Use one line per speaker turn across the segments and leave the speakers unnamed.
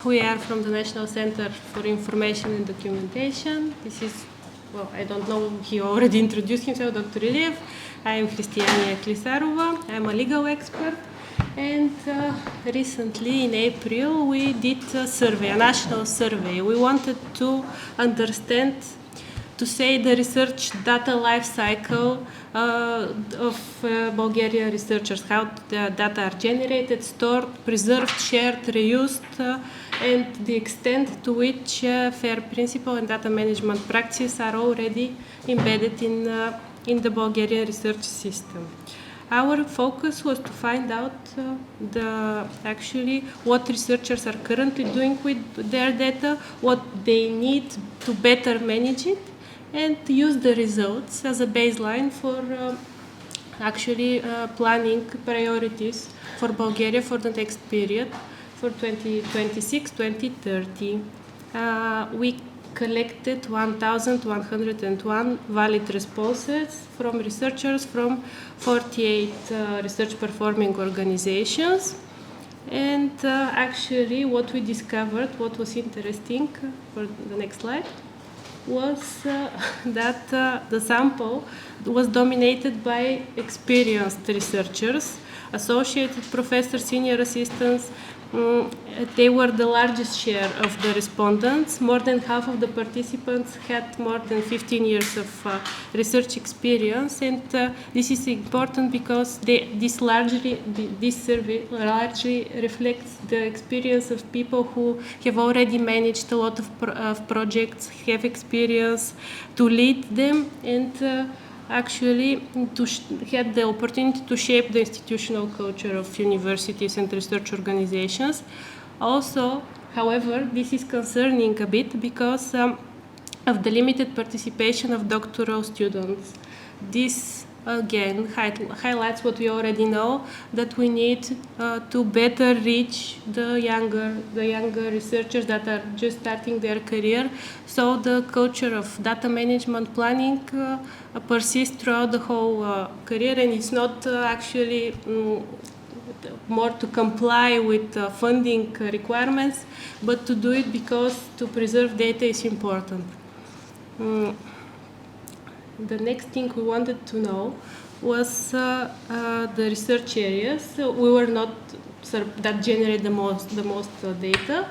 We are from the National Center for Information and Documentation. This is, well, I don't know, he already introduced himself, Dr. Iliev. I am Hristiyania Klisarova. I'm a legal expert. And recently, in April, we did a survey, a national survey. We wanted to understand, to say the research data life cycle of Bulgarian researchers, how the data are generated, stored, preserved, shared, reused, and the extent to which FAIR principle and data management practices are already embedded in the Bulgarian research system. Our focus was to find out what researchers are currently doing with their data, what they need to better manage it, and use the results as a baseline for planning priorities for Bulgaria for the next period, for 2026-2030. We collected 1,101 valid responses from researchers from 48 research performing organizations. And what we discovered, what was interesting, for the next slide, was that the sample was dominated by experienced researchers, associated professors, senior assistants. They were the largest share of the respondents. More than half of the participants had more than 15 years of research experience, and this is important because this survey largely reflects the experience of people who have already managed a lot of projects, have experience to lead them, and had the opportunity to shape the institutional culture of universities and research organizations. Also, however, this is concerning a bit because of the limited participation of doctoral students. This again highlights what we already know, that we need to better reach the younger researchers that are just starting their career, so the culture of data management planning persists throughout the whole career, and it's not more to comply with funding requirements, but to do it because to preserve data is important. The next thing we wanted to know was the research areas. We were not that generate the most data.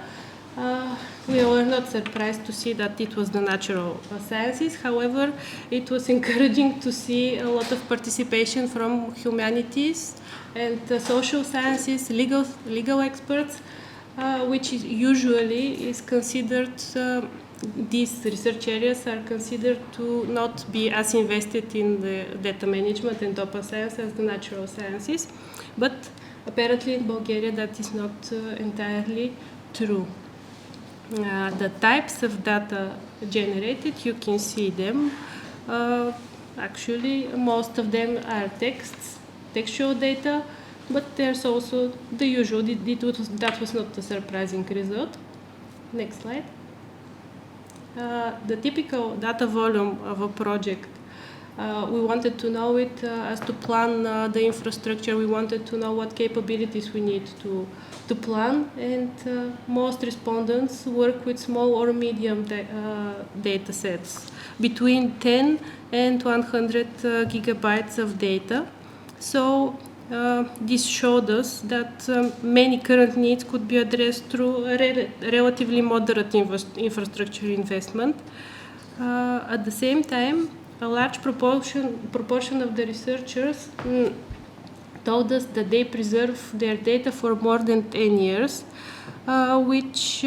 We were not surprised to see that it was the natural sciences. However, it was encouraging to see a lot of participation from humanities and social sciences, legal experts, which usually is considered. These research areas are considered to not be as invested in the data management and open science as the natural sciences, but apparently in Bulgaria that is not entirely true. The types of data generated, you can see them. Most of them are textual data, but there's also the usual. That was not a surprising result. Next slide. The typical data volume of a project, we wanted to know it as to plan the infrastructure. We wanted to know what capabilities we need to plan, and most respondents work with small or medium data sets, between 10 and 100 gigabytes of data. So this showed us that many current needs could be addressed through a relatively moderate infrastructure investment. At the same time, a large proportion of the researchers told us that they preserve their data for more than 10 years, which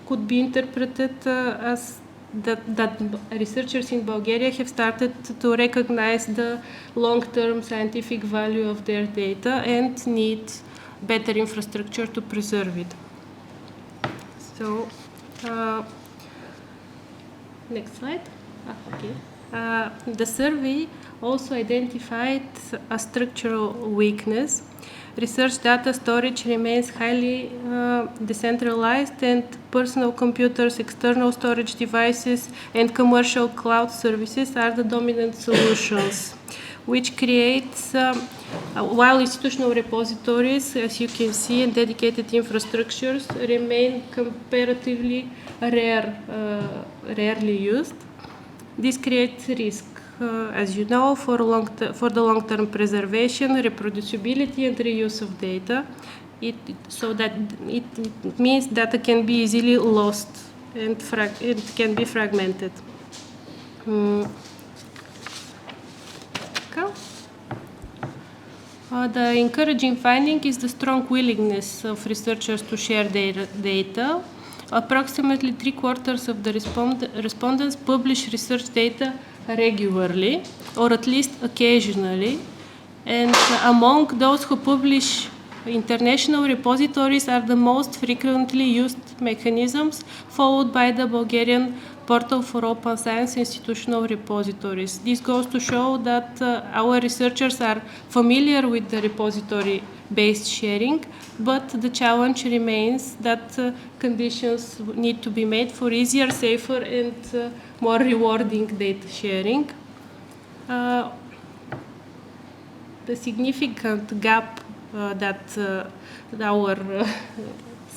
could be interpreted as that researchers in Bulgaria have started to recognize the long-term scientific value of their data and need better infrastructure to preserve it. So, next slide. The survey also identified a structural weakness. Research data storage remains highly decentralized, and personal computers, external storage devices, and commercial cloud services are the dominant solutions, which creates While institutional repositories, as you can see, and dedicated infrastructures remain comparatively rarely used. This creates risk, as you know, for the long-term preservation, reproducibility, and reuse of data. It means data can be easily lost and it can be fragmented. The encouraging finding is the strong willingness of researchers to share their data. Approximately 3/4 of the respondents publish research data regularly, or at least occasionally. And among those who publish, international repositories are the most frequently used mechanisms, followed by the Bulgarian Portal for Open Science institutional repositories. This goes to show that our researchers are familiar with the repository-based sharing, but the challenge remains that conditions need to be made for easier, safer, and more rewarding data sharing. The significant gap that our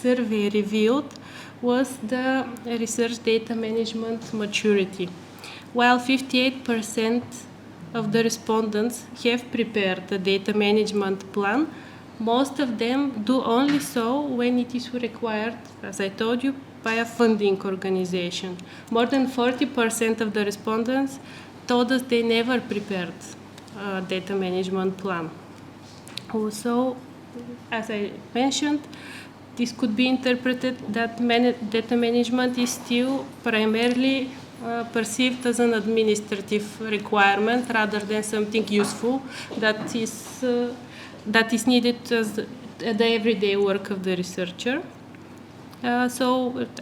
survey revealed was the research data management maturity. While 58% of the respondents have prepared a data management plan, most of them do only so when it is required, as I told you, by a funding organization. More than 40% of the respondents told us they never prepared a data management plan. Also, as I mentioned, this could be interpreted that data management is still primarily perceived as an administrative requirement rather than something useful that is needed as the everyday work of the researcher. So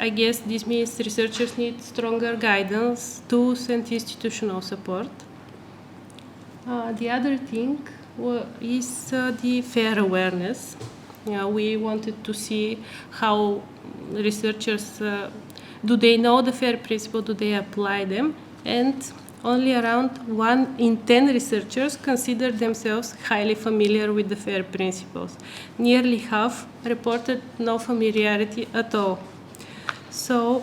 I guess this means researchers need stronger guidance, tools, and institutional support. The other thing is the fair awareness. We wanted to see how researchers, do they know the FAIR principle, do they apply them? And only around 1 in 10 researchers consider themselves highly familiar with the FAIR principles. Nearly half reported no familiarity at all. So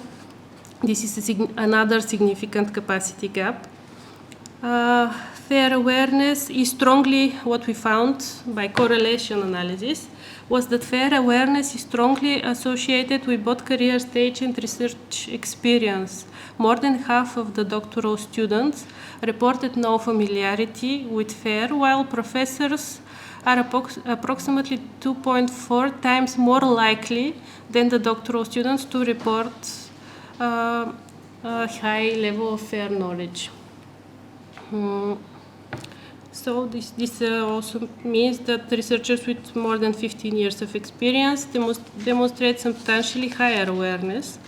this is another significant capacity gap. Fair awareness is strongly, what we found by correlation analysis, was that fair awareness is strongly associated with both career stage and research experience. More than half of the doctoral students reported no familiarity with FAIR, while professors are approximately 2.4 times more likely than the doctoral students to report a high level of FAIR knowledge. So this also means that researchers with more than 15 years of experience demonstrate substantially higher awareness.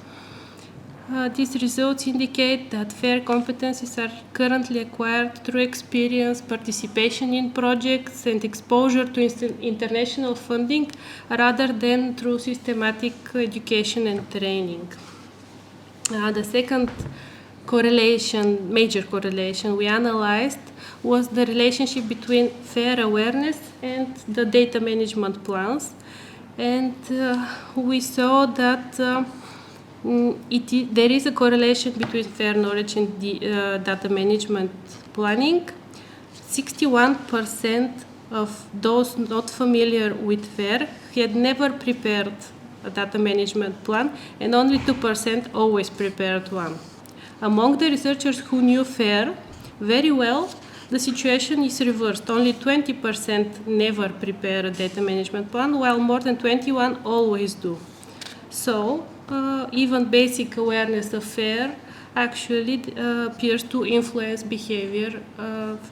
These results indicate that FAIR competencies are currently acquired through experience, participation in projects, and exposure to international funding, rather than through systematic education and training. The second major correlation we analyzed was the relationship between FAIR awareness and the data management plans. And we saw that there is a correlation between FAIR knowledge and the data management planning. 61% of those not familiar with FAIR had never prepared a data management plan, and only 2% always prepared one. Among the researchers who knew FAIR very well, the situation is reversed. Only 20% never prepare a data management plan, while more than 21% always do. So even basic awareness of FAIR actually appears to influence behavior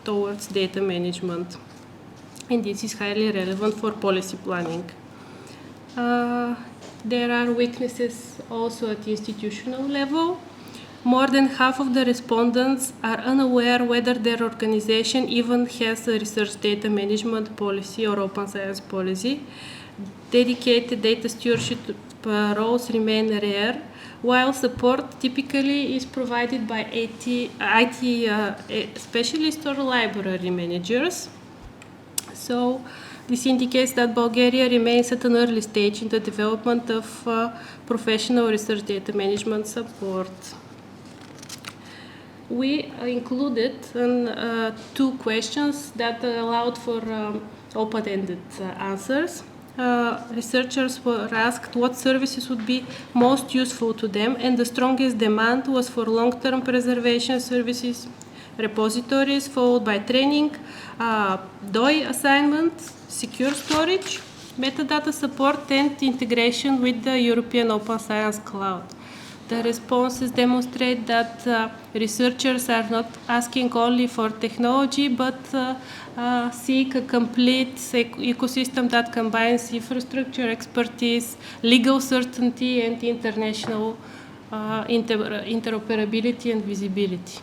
towards data management. And this is highly relevant for policy planning. There are weaknesses also at the institutional level. More than half of the respondents are unaware whether their organization even has a research data management policy or open science policy. Dedicated data stewardship roles remain rare, while support typically is provided by IT specialists or library managers. So this indicates that Bulgaria remains at an early stage in the development of professional research data management support. We included two questions that allowed for open-ended answers. Researchers were asked what services would be most useful to them, and the strongest demand was for long-term preservation services, repositories, followed by training, DOI assignments, secure storage, metadata support, and integration with the European Open Science Cloud. The responses demonstrate that researchers are not asking only for technology, but seek a complete ecosystem that combines infrastructure expertise, legal certainty, and international interoperability and visibility.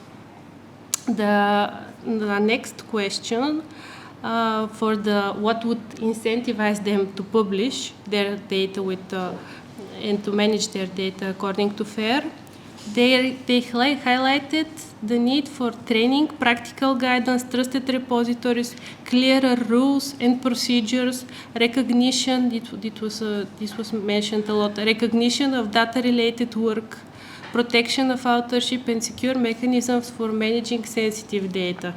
The next question for what would incentivize them to publish their data and to manage their data according to FAIR. They highlighted the need for training, practical guidance, trusted repositories, clearer rules and procedures, recognition, this was mentioned a lot, recognition of data-related work, protection of authorship, and secure mechanisms for managing sensitive data.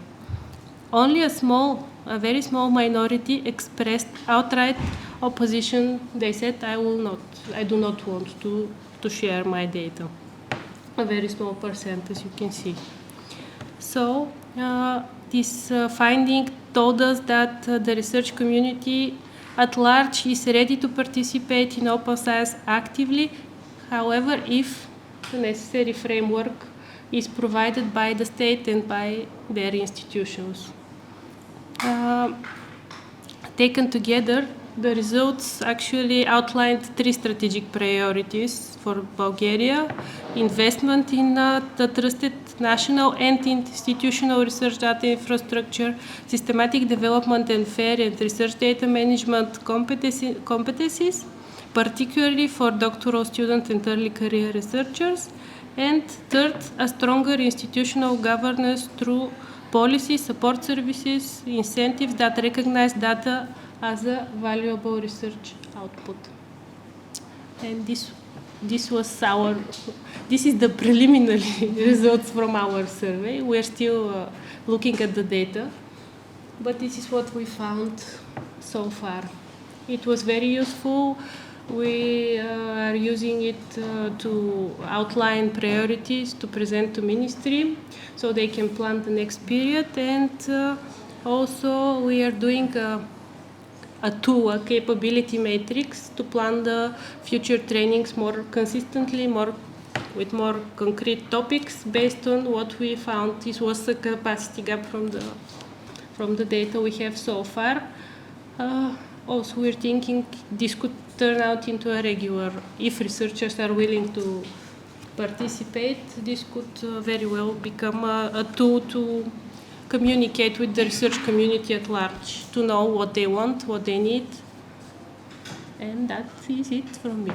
Only a very small minority expressed outright opposition. They said, I do not want to share my data. A very small percent, as you can see. So this finding told us that the research community at large is ready to participate in open science actively, however, if the necessary framework is provided by the state and by their institutions. Taken together, the results actually outlined three strategic priorities for Bulgaria: investment in the trusted national and institutional research data infrastructure, systematic development and fair and research data management competencies, particularly for doctoral students and early career researchers, and third, a stronger institutional governance through policy, support services, incentives that recognize data as a valuable research output. And this is the preliminary results from our survey. We're still looking at the data, but this is what we found so far. It was very useful. We are using it to outline priorities to present to ministry so they can plan the next period, and also we are doing a capability matrix to plan the future trainings more consistently, with more concrete topics based on what we found. This was a capacity gap from the data we have so far. Also, we're thinking this could turn out into a regular, if researchers are willing to participate, this could very well become a tool to communicate with the research community at large, to know what they want, what they need. And that is it from me.